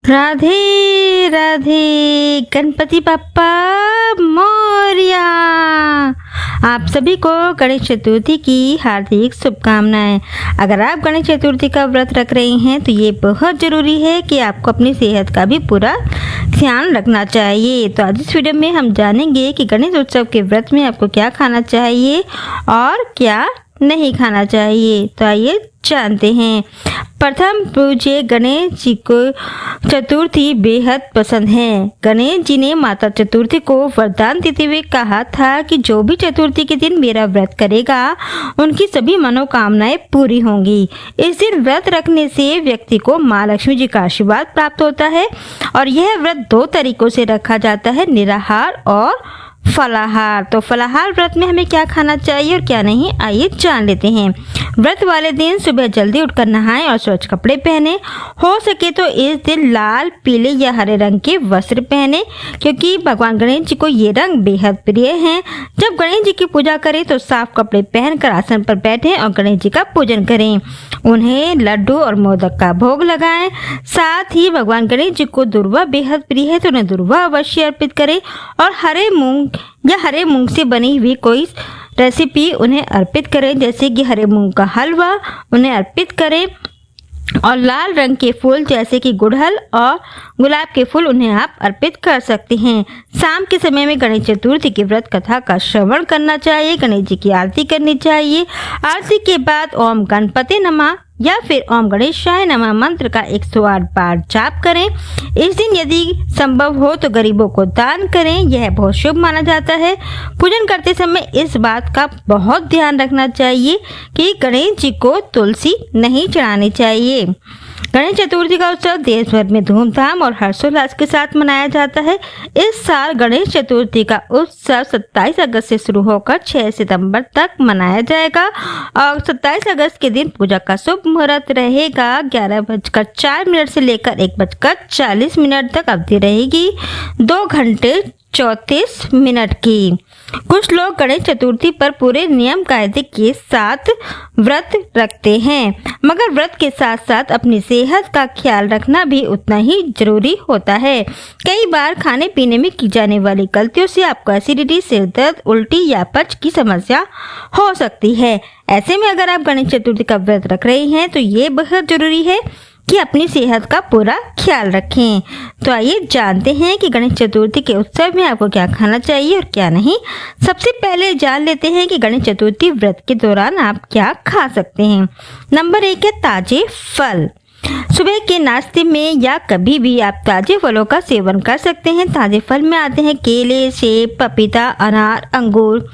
राधे राधे, गणपति बप्पा मोरया। आप सभी को गणेश चतुर्थी की हार्दिक शुभकामनाएं। अगर आप गणेश चतुर्थी का व्रत रख रहे हैं तो ये बहुत ज़रूरी है कि आपको अपनी सेहत का भी पूरा ध्यान रखना चाहिए। तो आज इस वीडियो में हम जानेंगे कि गणेश उत्सव के व्रत में आपको क्या खाना चाहिए और क्या नहीं खाना चाहिए। तो आइए जानते हैं। प्रथम पूज्य गणेश जी को चतुर्थी बेहद पसंद है। गणेश जी ने माता चतुर्थी को वरदान देते हुए कहा था कि जो भी चतुर्थी के दिन मेरा व्रत करेगा उनकी सभी मनोकामनाएं पूरी होंगी। इस दिन व्रत रखने से व्यक्ति को माँ लक्ष्मी जी का आशीर्वाद प्राप्त होता है और यह व्रत दो तरीकों से रखा जाता है, निराहार और फलाहार। तो फलाहार व्रत में हमें क्या खाना चाहिए और क्या नहीं, आइए जान लेते हैं। व्रत वाले दिन सुबह जल्दी उठकर नहाएं और स्वच्छ कपड़े पहने। हो सके तो इस दिन लाल, पीले या हरे रंग के वस्त्र पहने, क्योंकि भगवान गणेश जी को ये रंग बेहद प्रिय हैं। जब गणेश जी की पूजा करें तो साफ कपड़े पहनकर आसन पर बैठें और गणेश जी का पूजन करें। उन्हें लड्डू और मोदक का भोग लगाएं। साथ ही भगवान गणेश जी को दुर्वा बेहद प्रिय है तो उन्हें दुर्वा अवश्य अर्पित करें और हरे मूंग से बनी हुई कोई रेसिपी उन्हें अर्पित करें, जैसे कि हरे मूंग का हलवा उन्हें अर्पित करें और लाल रंग के फूल जैसे कि गुड़हल और गुलाब के फूल उन्हें आप अर्पित कर सकते हैं। शाम के समय में गणेश चतुर्थी की व्रत कथा का श्रवण करना चाहिए। गणेश जी की आरती करनी चाहिए। आरती के बाद ओम गणपति नमः या फिर ओम गणेशाय नमः मंत्र का 108 बार जाप करें। इस दिन यदि संभव हो तो गरीबों को दान करें, यह बहुत शुभ माना जाता है। पूजन करते समय इस बात का बहुत ध्यान रखना चाहिए कि गणेश जी को तुलसी नहीं चढ़ानी चाहिए। गणेश चतुर्थी का उत्सव देश भर में धूमधाम और हर्षोल्लास के साथ मनाया जाता है। इस साल गणेश चतुर्थी का उत्सव 27 अगस्त से शुरू होकर 6 सितंबर तक मनाया जाएगा और 27 अगस्त के दिन पूजा का शुभ मुहूर्त रहेगा। 11:04 से लेकर 1:40 तक अवधि रहेगी, 2 घंटे 34 मिनट की। कुछ लोग गणेश चतुर्थी पर पूरे नियम कायदे के साथ व्रत रखते हैं, मगर व्रत के साथ साथ अपनी सेहत का ख्याल रखना भी उतना ही जरूरी होता है। कई बार खाने पीने में की जाने वाली गलतियों से आपको एसिडिटी, सिर दर्द, उल्टी या पच की समस्या हो सकती है। ऐसे में अगर आप गणेश चतुर्थी का व्रत रख रहे हैं तो ये बहुत जरूरी है कि अपनी सेहत का पूरा ख्याल रखें। तो आइए जानते हैं कि गणेश चतुर्थी के उत्सव में आपको क्या खाना चाहिए और क्या नहीं। सबसे पहले जान लेते हैं कि गणेश चतुर्थी व्रत के दौरान आप क्या खा सकते हैं। नंबर 1 है ताजे फल। सुबह के नाश्ते में या कभी भी आप ताजे फलों का सेवन कर सकते हैं। ताजे फल में आते हैं केले, सेब, पपीता, अनार, अंगूर।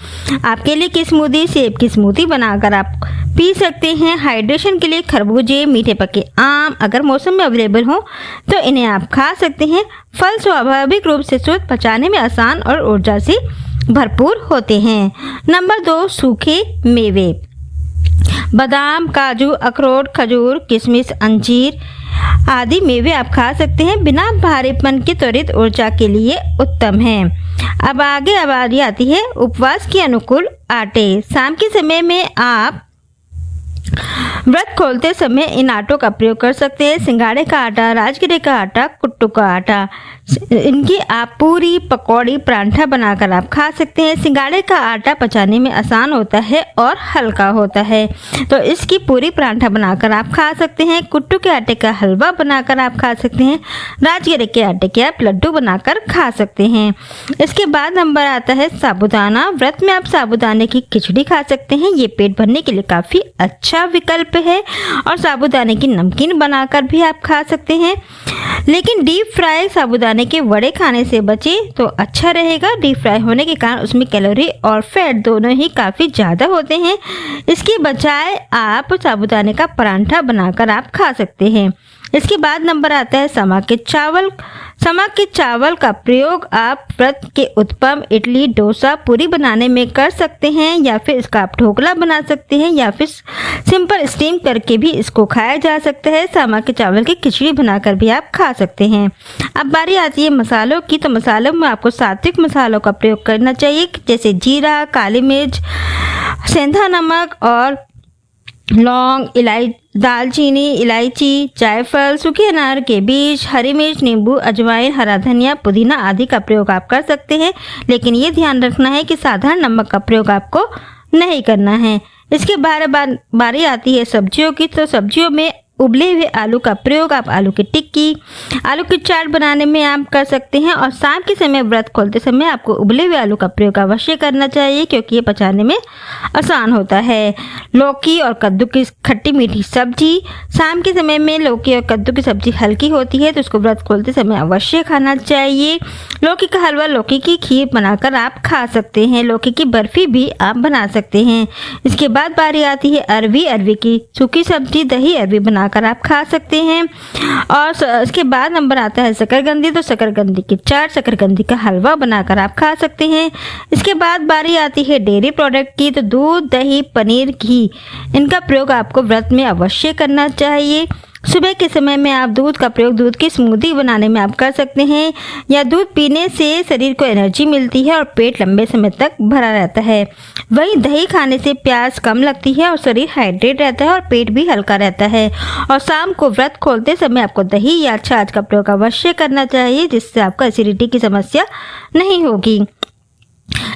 आप केले की स्मूदी, सेब की स्मूदी बनाकर आप पी सकते हैं। हाइड्रेशन के लिए खरबूजे, मीठे पके आम अगर मौसम में अवेलेबल हो तो इन्हें आप खा सकते हैं। फल स्वाभाविक रूप से शुद्ध, पचाने में आसान और ऊर्जा से भरपूर होते हैं। नंबर 2 सूखे मेवे। बादाम, काजू, अखरोट, खजूर, किशमिश, अंजीर आदि मेवे आप खा सकते हैं। बिना भारीपन के त्वरित ऊर्जा के लिए उत्तम है। अब आगे बारी आती है उपवास के अनुकूल आटे। शाम के समय में आप व्रत खोलते समय इन आटों का प्रयोग कर सकते हैं। सिंगाड़े का आटा, राजगिरे का आटा, कुट्टू का आटा। इनकी आप पूरी, पकौड़ी, परांठा बनाकर आप खा सकते हैं। सिंगाड़े का आटा पचाने में आसान होता है और हल्का होता है, तो इसकी पूरी परांठा बनाकर आप खा सकते हैं। कुट्टू के आटे का हलवा बनाकर आप खा सकते हैं। राजगिरे के आटे के आप लड्डू बनाकर खा सकते हैं। इसके बाद नंबर आता है साबूदाना। व्रत में आप साबूदाने की खिचड़ी खा सकते हैं। ये पेट भरने के लिए काफ़ी अच्छा विकल्प है और साबूदाने की नमकीन बनाकर भी आप खा सकते हैं। लेकिन डीप फ्राई साबूदाने के वड़े खाने से बचें तो अच्छा रहेगा। डीप फ्राई होने के कारण उसमें कैलोरी और फैट दोनों ही काफ़ी ज़्यादा होते हैं। इसके बजाय आप साबूदाने का परांठा बनाकर आप खा सकते हैं। इसके बाद नंबर आता है समा के चावल। समा के चावल का प्रयोग आप व्रत के उत्पम, इडली, डोसा, पूरी बनाने में कर सकते हैं या फिर इसका आप ढोकला बना सकते हैं या फिर सिंपल स्टीम करके भी इसको खाया जा सकता है। समा के चावल की खिचड़ी बनाकर भी आप खा सकते हैं। अब बारी आती है मसालों की। तो मसालों में आपको सात्विक मसालों का प्रयोग करना चाहिए, जैसे जीरा, काली मिर्च, सेंधा नमक और लौंग, दालचीनी, इलायची, जायफल, सूखे अनार के बीज, हरी मिर्च, नींबू, अजवाइन, हरा धनिया, पुदीना आदि का प्रयोग आप कर सकते हैं, लेकिन ये ध्यान रखना है कि साधारण नमक का प्रयोग आपको नहीं करना है। इसके बारी आती है सब्जियों की। तो सब्जियों में उबले हुए आलू का प्रयोग आप आलू की टिक्की, आलू की चाट बनाने में आप कर सकते हैं। और शाम के समय व्रत खोलते समय आपको उबले हुए आलू का प्रयोग अवश्य करना चाहिए, क्योंकि ये पचाने में आसान होता है। लौकी और कद्दू की खट्टी मीठी सब्जी, शाम के समय में लौकी और कद्दू की सब्जी हल्की होती है, तो उसको व्रत खोलते समय अवश्य खाना चाहिए। लौकी का हलवा, लौकी की खीर बनाकर आप खा सकते हैं। लौकी की बर्फी भी आप बना सकते हैं। इसके बाद बारी आती है अरवी की सूखी सब्जी, दही अरवी बनाकर आप खा सकते हैं। और इसके बाद नंबर आता है शकरकंदी। तो शकरकंदी की चाट, शकरकंदी का हलवा बनाकर आप खा सकते हैं। इसके बाद बारी आती है डेयरी प्रोडक्ट की। तो दूध, दही, पनीर, घी, इनका प्रयोग आपको व्रत में अवश्य करना चाहिए। सुबह के समय में आप दूध का प्रयोग दूध की स्मूदी बनाने में आप कर सकते हैं, या दूध पीने से शरीर को एनर्जी मिलती है और पेट लंबे समय तक भरा रहता है। वहीं दही खाने से प्यास कम लगती है और शरीर हाइड्रेट रहता है और पेट भी हल्का रहता है। और शाम को व्रत खोलते समय आपको दही या छाछ का प्रयोग अवश्य करना चाहिए, जिससे आपको एसिडिटी की समस्या नहीं होगी।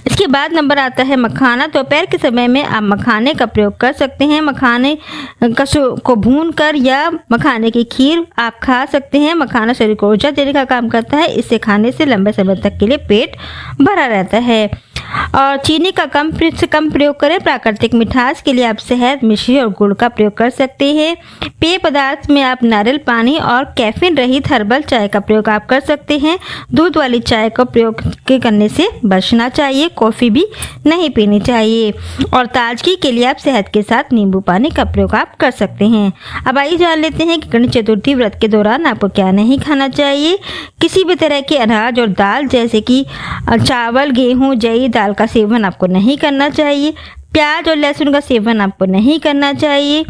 इसके बाद नंबर आता है मखाना। दोपहर के समय में आप मखाने का प्रयोग कर सकते हैं। मखाने को भूनकर या मखाने की खीर आप खा सकते हैं। मखाना शरीर को ऊर्जा देने का काम करता है। इसे खाने से लंबे समय तक के लिए पेट भरा रहता है। और चीनी का कम से कम प्रयोग करें। प्राकृतिक मिठास के लिए आप शहद, मिश्री और गुड़ का प्रयोग कर सकते हैं। पेय पदार्थ में आप नारियल पानी और कैफीन रहित हर्बल चाय का प्रयोग आप कर सकते हैं। दूध वाली चाय का प्रयोग करने से बचना चाहिए। कॉफ़ी भी नहीं पीनी चाहिए। और ताजगी के लिए आप शहद के साथ नींबू पानी का प्रयोग आप कर सकते हैं। अब आइए जान लेते हैं कि गणेश चतुर्थी व्रत के दौरान आपको क्या नहीं खाना चाहिए। किसी भी तरह के अनाज और दाल जैसे कि चावल, गेहूँ, जई दाल का सेवन आपको नहीं करना चाहिए। प्याज और लहसुन का सेवन आपको नहीं करना चाहिए।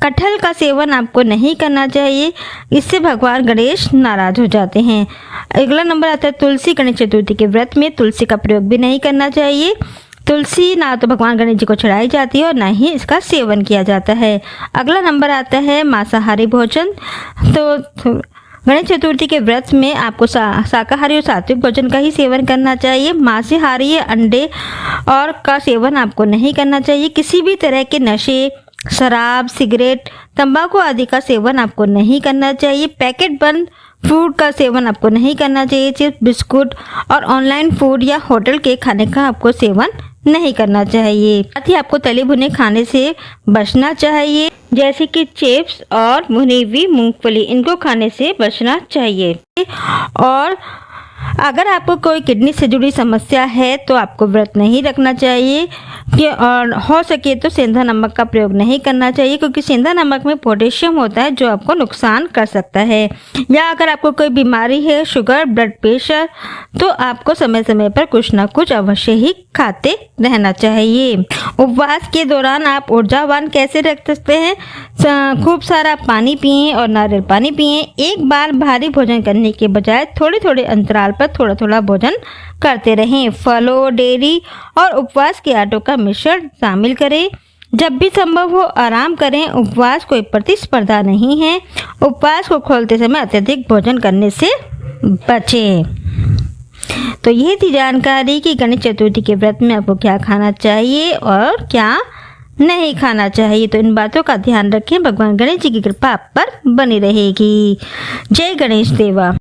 कटहल का सेवन आपको नहीं करना चाहिए, इससे भगवान गणेश नाराज हो जाते हैं। अगला नंबर आता है तुलसी। गणेश चतुर्थी के व्रत में तुलसी का प्रयोग भी नहीं करना चाहिए। तुलसी ना तो भगवान गणेश जी को चढ़ाई जाती है और ना ही इसका सेवन किया जाता है। अगला नंबर आता है मांसाहारी भोजन। तो गणेश चतुर्थी के व्रत में आपको शाकाहारी और सात्विक भोजन का ही सेवन करना चाहिए। मांसाहारी या अंडे और का सेवन आपको नहीं करना चाहिए। किसी भी तरह के नशे, शराब, सिगरेट, तंबाकू आदि का सेवन आपको नहीं करना चाहिए। पैकेट बंद फूड का सेवन आपको नहीं करना चाहिए। चिप्स, बिस्कुट और ऑनलाइन फूड या होटल के खाने का आपको सेवन नहीं करना चाहिए। साथ ही आपको तले भुने खाने से बचना चाहिए, जैसे कि चिप्स और भुनी हुई मूंगफली, इनको खाने से बचना चाहिए। और अगर आपको कोई किडनी से जुड़ी समस्या है तो आपको व्रत नहीं रखना चाहिए और हो सके तो सेंधा नमक का प्रयोग नहीं करना चाहिए, क्योंकि सेंधा नमक में पोटेशियम होता है जो आपको नुकसान कर सकता है। या अगर आपको कोई बीमारी है, शुगर, ब्लड प्रेशर, तो आपको समय समय पर कुछ ना कुछ अवश्य ही खाते रहना चाहिए। उपवास के दौरान आप ऊर्जावान कैसे रख सकते हैं? खूब सारा पानी पिएं और नारियल पानी पिएं। एक बार भारी भोजन करने के बजाय थोड़े थोड़े अंतराल पर थोड़ा थोड़ा भोजन करते रहें। फलों, डेयरी और उपवास के आटों का मिश्रण शामिल करें। जब भी संभव हो आराम करें। उपवास कोई प्रतिस्पर्धा नहीं है। उपवास को खोलते समय अत्यधिक भोजन करने से बचें। तो यह थी जानकारी कि गणेश चतुर्थी के व्रत में आपको क्या खाना चाहिए और क्या नहीं खाना चाहिए। तो इन बातों का ध्यान रखें। भगवान गणेश जी की कृपा आप पर बनी रहेगी। जय गणेश देवा।